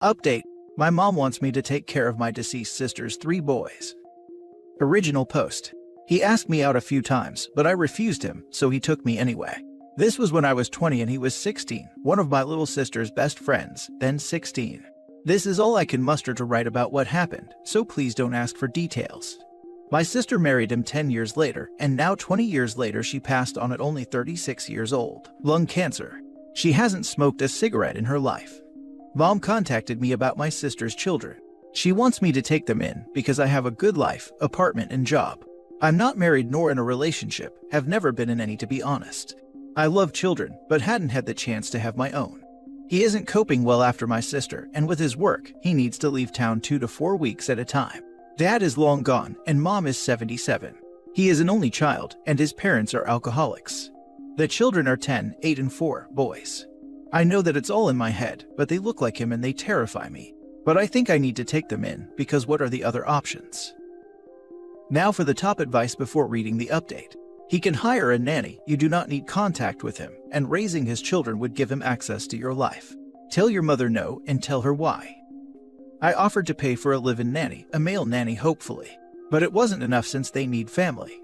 Update. My mom wants me to take care of my deceased sister's 3 boys. Original post. He asked me out a few times, but I refused him, so he took me anyway. This was when I was 20 and he was 16, one of my little sister's best friends, then 16. This is all I can muster to write about what happened, so please don't ask for details. My sister married him 10 years later, and now 20 years later she passed on at only 36 years old. Lung cancer. She hasn't smoked a cigarette in her life. Mom contacted me about my sister's children. She wants me to take them in because I have a good life, apartment, and job. I'm not married nor in a relationship, have never been in any to be honest. I love children, but hadn't had the chance to have my own. He isn't coping well after my sister, and with his work, he needs to leave town 2 to 4 weeks at a time. Dad is long gone, and mom is 77. He is an only child, and his parents are alcoholics. The children are 10, 8, and 4 boys. I know that it's all in my head, but they look like him and they terrify me. But I think I need to take them in, because what are the other options? Now for the top advice before reading the update. He can hire a nanny, you do not need contact with him, and raising his children would give him access to your life. Tell your mother no and tell her why. I offered to pay for a live-in nanny, a male nanny hopefully, but it wasn't enough since they need family.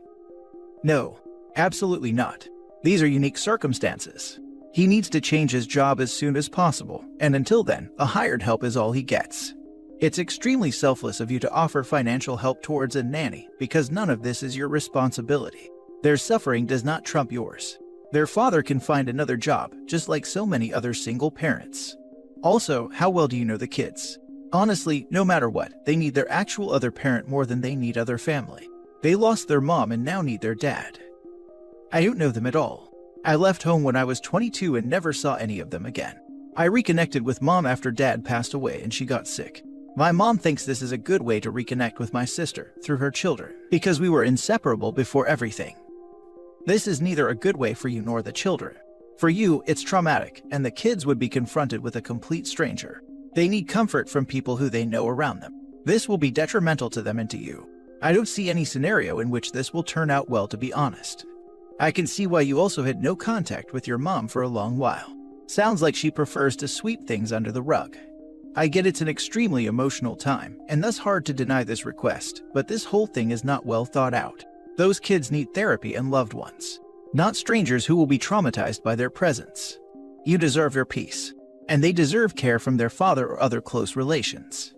No, absolutely not. These are unique circumstances. He needs to change his job as soon as possible, and until then, a hired help is all he gets. It's extremely selfless of you to offer financial help towards a nanny because none of this is your responsibility. Their suffering does not trump yours. Their father can find another job, just like so many other single parents. Also, how well do you know the kids? Honestly, no matter what, they need their actual other parent more than they need other family. They lost their mom and now need their dad. I don't know them at all. I left home when I was 22 and never saw any of them again. I reconnected with mom after dad passed away and she got sick. My mom thinks this is a good way to reconnect with my sister through her children, because we were inseparable before everything. This is neither a good way for you nor the children. For you, it's traumatic, and the kids would be confronted with a complete stranger. They need comfort from people who they know around them. This will be detrimental to them and to you. I don't see any scenario in which this will turn out well, to be honest. I can see why you also had no contact with your mom for a long while. Sounds like she prefers to sweep things under the rug. I get it's an extremely emotional time, and thus hard to deny this request, but this whole thing is not well thought out. Those kids need therapy and loved ones, not strangers who will be traumatized by their presence. You deserve your peace, and they deserve care from their father or other close relations.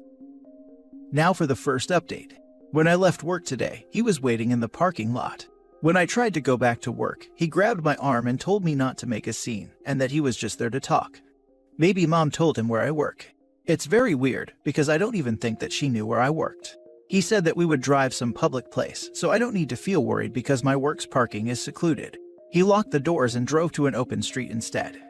Now for the first update. When I left work today, he was waiting in the parking lot. When I tried to go back to work, he grabbed my arm and told me not to make a scene, and that he was just there to talk. Maybe mom told him where I work. It's very weird, because I don't even think that she knew where I worked. He said that we would drive some public place, so I don't need to feel worried because my work's parking is secluded. He locked the doors and drove to an open street instead.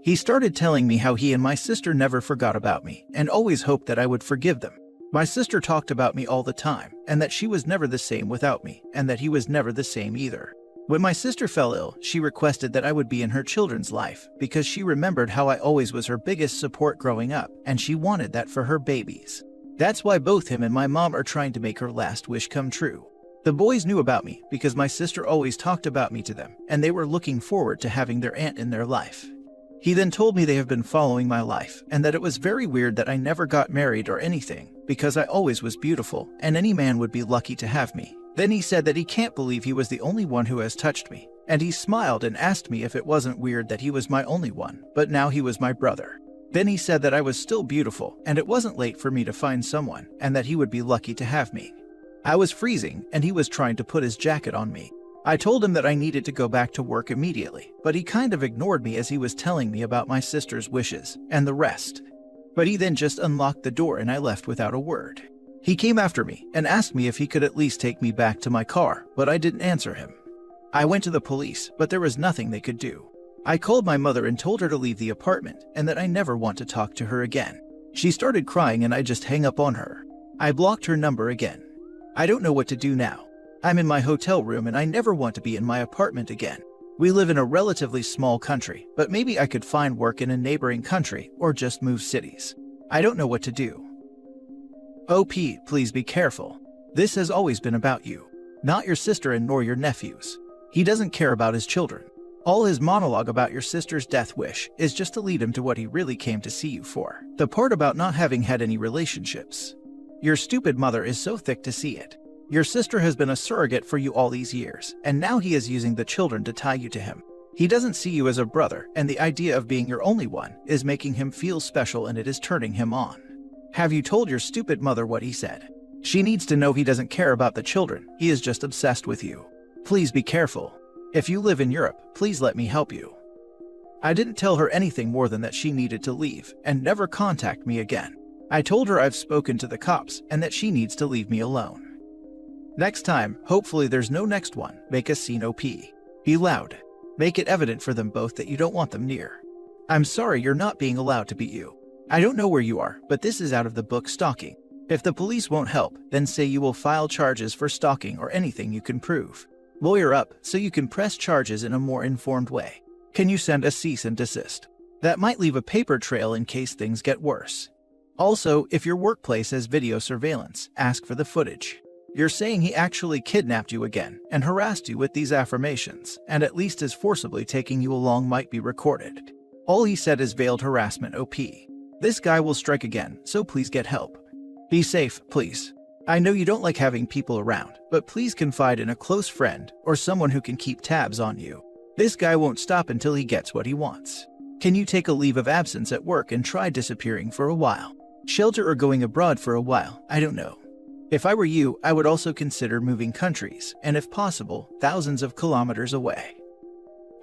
He started telling me how he and my sister never forgot about me, and always hoped that I would forgive them. My sister talked about me all the time, and that she was never the same without me, and that he was never the same either. When my sister fell ill, she requested that I would be in her children's life, because she remembered how I always was her biggest support growing up, and she wanted that for her babies. That's why both him and my mom are trying to make her last wish come true. The boys knew about me because my sister always talked about me to them, and they were looking forward to having their aunt in their life. He then told me they have been following my life, and that it was very weird that I never got married or anything, because I always was beautiful, and any man would be lucky to have me. Then he said that he can't believe he was the only one who has touched me, and he smiled and asked me if it wasn't weird that he was my only one, but now he was my brother. Then he said that I was still beautiful, and it wasn't late for me to find someone, and that he would be lucky to have me. I was freezing, and he was trying to put his jacket on me. I told him that I needed to go back to work immediately, but he kind of ignored me as he was telling me about my sister's wishes, and the rest. But he then just unlocked the door and I left without a word. He came after me, and asked me if he could at least take me back to my car, but I didn't answer him. I went to the police, but there was nothing they could do. I called my mother and told her to leave the apartment, and that I never want to talk to her again. She started crying and I just hung up on her. I blocked her number again. I don't know what to do now. I'm in my hotel room and I never want to be in my apartment again. We live in a relatively small country, but maybe I could find work in a neighboring country or just move cities. I don't know what to do. OP, please be careful. This has always been about you, not your sister and nor your nephews. He doesn't care about his children. All his monologue about your sister's death wish is just to lead him to what he really came to see you for. The part about not having had any relationships. Your stupid mother is so thick to see it. Your sister has been a surrogate for you all these years, and now he is using the children to tie you to him. He doesn't see you as a brother, and the idea of being your only one is making him feel special, and it is turning him on. Have you told your stupid mother what he said? She needs to know he doesn't care about the children, he is just obsessed with you. Please be careful. If you live in Europe, please let me help you. I didn't tell her anything more than that she needed to leave and never contact me again. I told her I've spoken to the cops and that she needs to leave me alone. Next time, hopefully there's no next one, make a scene OP. Be loud. Make it evident for them both that you don't want them near. I'm sorry you're not being allowed to beat you. I don't know where you are, but this is out of the book stalking. If the police won't help, then say you will file charges for stalking or anything you can prove. Lawyer up so you can press charges in a more informed way. Can you send a cease and desist? That might leave a paper trail in case things get worse. Also, if your workplace has video surveillance, ask for the footage. You're saying he actually kidnapped you again and harassed you with these affirmations, and at least his forcibly taking you along might be recorded. All he said is veiled harassment OP. This guy will strike again, so please get help. Be safe, please. I know you don't like having people around, but please confide in a close friend or someone who can keep tabs on you. This guy won't stop until he gets what he wants. Can you take a leave of absence at work and try disappearing for a while? Shelter or going abroad for a while, I don't know. If I were you, I would also consider moving countries, and if possible, thousands of kilometers away.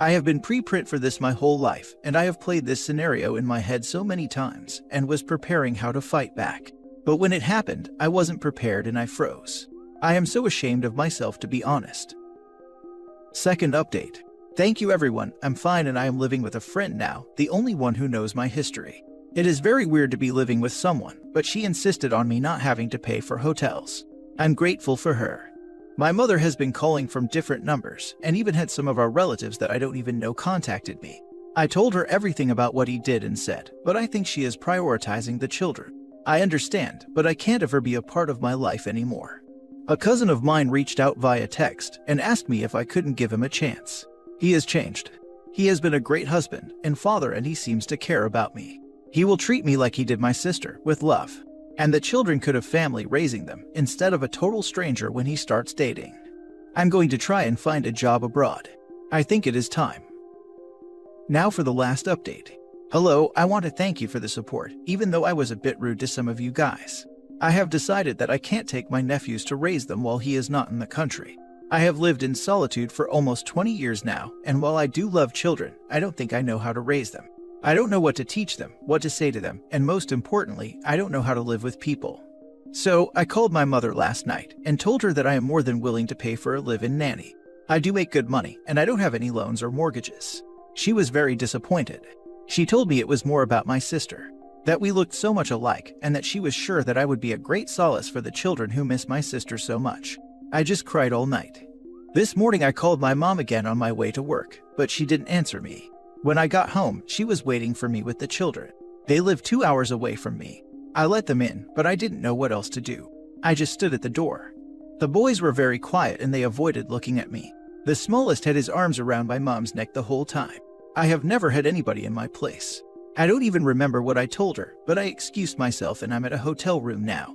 I have been pre-print for this my whole life, and I have played this scenario in my head so many times and was preparing how to fight back. But when it happened, I wasn't prepared and I froze. I am so ashamed of myself, to be honest. Second update. Thank you everyone, I'm fine and I am living with a friend now, the only one who knows my history. It is very weird to be living with someone, but she insisted on me not having to pay for hotels. I'm grateful for her. My mother has been calling from different numbers, and even had some of our relatives that I don't even know contacted me. I told her everything about what he did and said, but I think she is prioritizing the children. I understand, but I can't have her be a part of my life anymore. A cousin of mine reached out via text and asked me if I couldn't give him a chance. He has changed. He has been a great husband and father, and he seems to care about me. He will treat me like he did my sister, with love. And the children could have family raising them, instead of a total stranger when he starts dating. I'm going to try and find a job abroad. I think it is time. Now for the last update. Hello, I want to thank you for the support, even though I was a bit rude to some of you guys. I have decided that I can't take my nephews to raise them while he is not in the country. I have lived in solitude for almost 20 years now, and while I do love children, I don't think I know how to raise them. I don't know what to teach them, what to say to them, and most importantly, I don't know how to live with people. So, I called my mother last night and told her that I am more than willing to pay for a live-in nanny. I do make good money, and I don't have any loans or mortgages. She was very disappointed. She told me it was more about my sister, that we looked so much alike, and that she was sure that I would be a great solace for the children who miss my sister so much. I just cried all night. This morning I called my mom again on my way to work, but she didn't answer me. When I got home, she was waiting for me with the children. They live 2 hours away from me. I let them in, but I didn't know what else to do. I just stood at the door. The boys were very quiet and they avoided looking at me. The smallest had his arms around my mom's neck the whole time. I have never had anybody in my place. I don't even remember what I told her, but I excused myself and I'm at a hotel room now.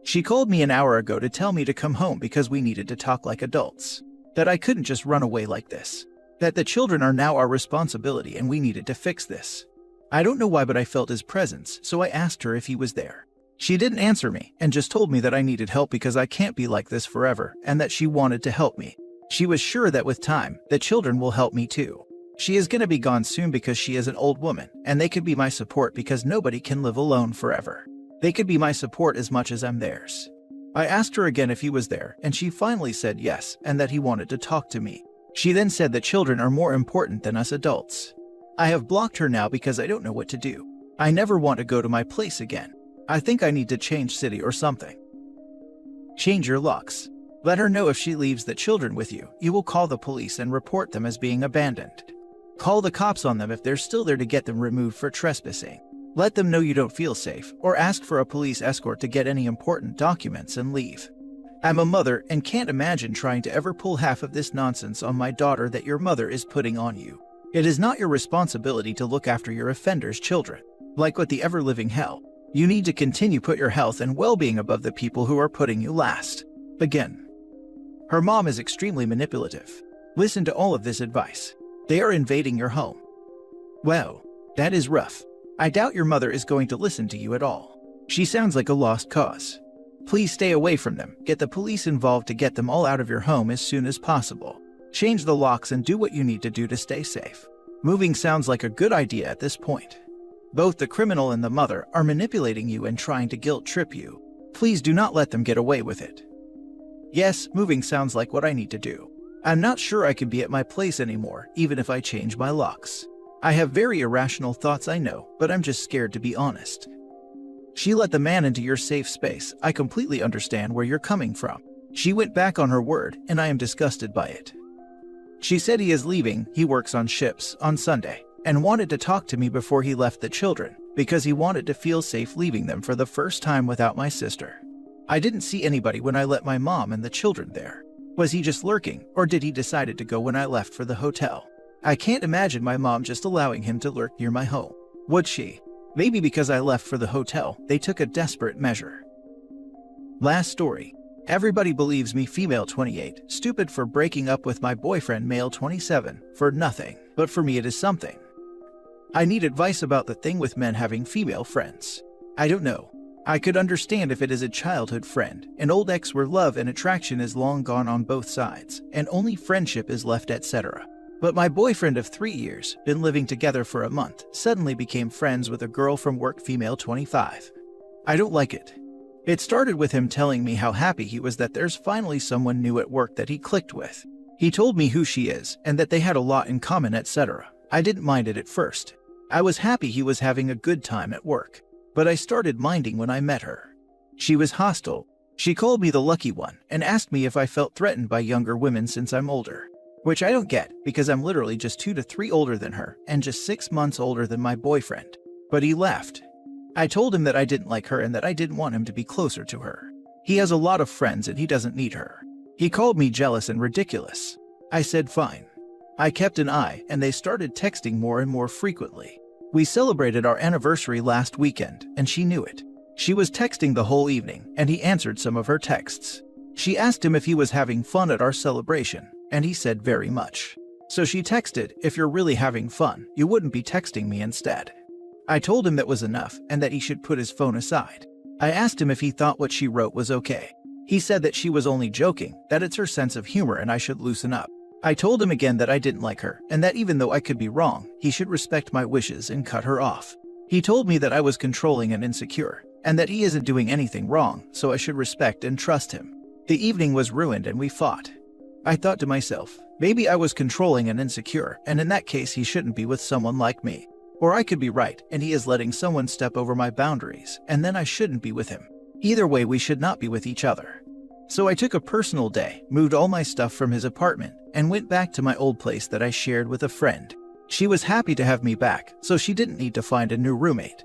She called me an hour ago to tell me to come home because we needed to talk like adults. That I couldn't just run away like this. That the children are now our responsibility and we needed to fix this. I don't know why, but I felt his presence, so I asked her if he was there. She didn't answer me and just told me that I needed help because I can't be like this forever and that she wanted to help me. She was sure that with time, the children will help me too. She is going to be gone soon because she is an old woman, and they could be my support because nobody can live alone forever. They could be my support as much as I'm theirs. I asked her again if he was there, and she finally said yes, and that he wanted to talk to me. She then said that children are more important than us adults. I have blocked her now because I don't know what to do. I never want to go to my place again. I think I need to change city or something. Change your locks. Let her know if she leaves the children with you, you will call the police and report them as being abandoned. Call the cops on them if they're still there to get them removed for trespassing. Let them know you don't feel safe, or ask for a police escort to get any important documents and leave. I'm a mother and can't imagine trying to ever pull half of this nonsense on my daughter that your mother is putting on you. It is not your responsibility to look after your offenders' children. Like with the ever-living hell, you need to continue put your health and well-being above the people who are putting you last. Again. Her mom is extremely manipulative. Listen to all of this advice. They are invading your home. Well, that is rough. I doubt your mother is going to listen to you at all. She sounds like a lost cause. Please stay away from them. Get the police involved to get them all out of your home as soon as possible. Change the locks and do what you need to do to stay safe. Moving sounds like a good idea at this point. Both the criminal and the mother are manipulating you and trying to guilt trip you. Please do not let them get away with it. Yes, moving sounds like what I need to do. I'm not sure I can be at my place anymore, even if I change my locks. I have very irrational thoughts, I know, but I'm just scared to be honest. She let the man into your safe space. I completely understand where you're coming from. She went back on her word, and I am disgusted by it. She said he is leaving, he works on ships, on Sunday, and wanted to talk to me before he left the children, because he wanted to feel safe leaving them for the first time without my sister. I didn't see anybody when I let my mom and the children there. Was he just lurking, or did he decide to go when I left for the hotel? I can't imagine my mom just allowing him to lurk near my home. Would she? Maybe because I left for the hotel, they took a desperate measure. Last story. Everybody believes me, female 28, stupid for breaking up with my boyfriend, male 27, for nothing, but for me it is something. I need advice about the thing with men having female friends. I don't know. I could understand if it is a childhood friend, an old ex where love and attraction is long gone on both sides, and only friendship is left, etc. But my boyfriend of 3 years, been living together for a month, suddenly became friends with a girl from work, female 25. I don't like it. It started with him telling me how happy he was that there's finally someone new at work that he clicked with. He told me who she is and that they had a lot in common, etc. I didn't mind it at first. I was happy he was having a good time at work. But I started minding when I met her. She was hostile. She called me the lucky one and asked me if I felt threatened by younger women since I'm older. Which I don't get, because I'm literally just 2 to 3 older than her and just 6 months older than my boyfriend. But he laughed. I told him that I didn't like her and that I didn't want him to be closer to her. He has a lot of friends and he doesn't need her. He called me jealous and ridiculous. I said fine. I kept an eye and they started texting more and more frequently. We celebrated our anniversary last weekend and she knew it. She was texting the whole evening and he answered some of her texts. She asked him if he was having fun at our celebration and he said very much. So she texted, if you're really having fun, you wouldn't be texting me instead. I told him that was enough and that he should put his phone aside. I asked him if he thought what she wrote was okay. He said that she was only joking, that it's her sense of humor and I should loosen up. I told him again that I didn't like her and that even though I could be wrong, he should respect my wishes and cut her off. He told me that I was controlling and insecure and that he isn't doing anything wrong, so I should respect and trust him. The evening was ruined and we fought. I thought to myself, maybe I was controlling and insecure, and in that case he shouldn't be with someone like me. Or I could be right and he is letting someone step over my boundaries, and then I shouldn't be with him. Either way, we should not be with each other. So I took a personal day, moved all my stuff from his apartment, and went back to my old place that I shared with a friend. She was happy to have me back, so she didn't need to find a new roommate.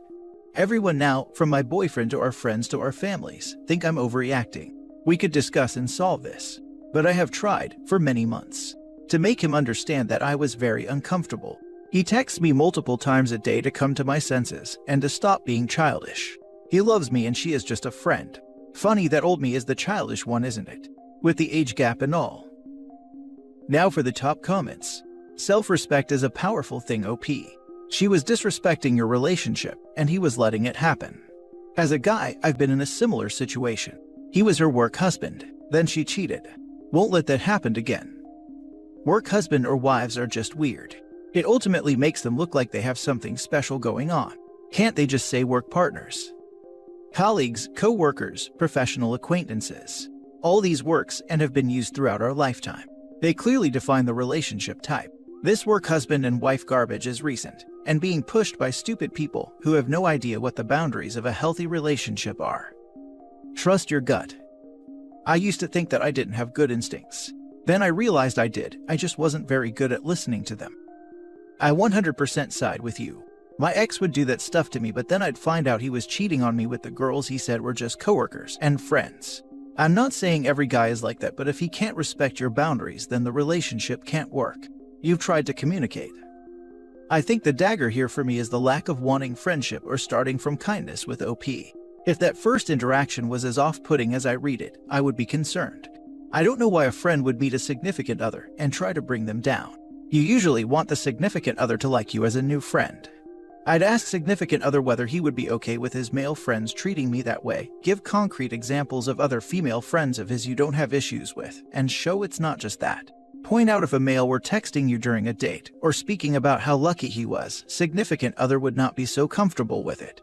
Everyone now, from my boyfriend to our friends to our families, think I'm overreacting. We could discuss and solve this. But I have tried, for many months, to make him understand that I was very uncomfortable. He texts me multiple times a day to come to my senses and to stop being childish. He loves me and she is just a friend. Funny that old me is the childish one, isn't it? With the age gap and all. Now for the top comments. Self-respect is a powerful thing, OP. She was disrespecting your relationship and he was letting it happen. As a guy, I've been in a similar situation. He was her work husband, then she cheated. Won't let that happen again. Work husband or wives are just weird. It ultimately makes them look like they have something special going on. Can't they just say work partners? Colleagues, co-workers, professional acquaintances. All these works and have been used throughout our lifetime. They clearly define the relationship type. This work husband and wife garbage is recent and being pushed by stupid people who have no idea what the boundaries of a healthy relationship are. Trust your gut. I used to think that I didn't have good instincts. Then I realized I did, I just wasn't very good at listening to them. I 100% side with you. My ex would do that stuff to me, but then I'd find out he was cheating on me with the girls he said were just coworkers and friends. I'm not saying every guy is like that, but if he can't respect your boundaries, then the relationship can't work. You've tried to communicate. I think the dagger here for me is the lack of wanting friendship or starting from kindness with OP. If that first interaction was as off-putting as I read it, I would be concerned. I don't know why a friend would meet a significant other and try to bring them down. You usually want the significant other to like you as a new friend. I'd ask significant other whether he would be okay with his male friends treating me that way, give concrete examples of other female friends of his you don't have issues with, and show it's not just that. Point out if a male were texting you during a date, or speaking about how lucky he was, significant other would not be so comfortable with it.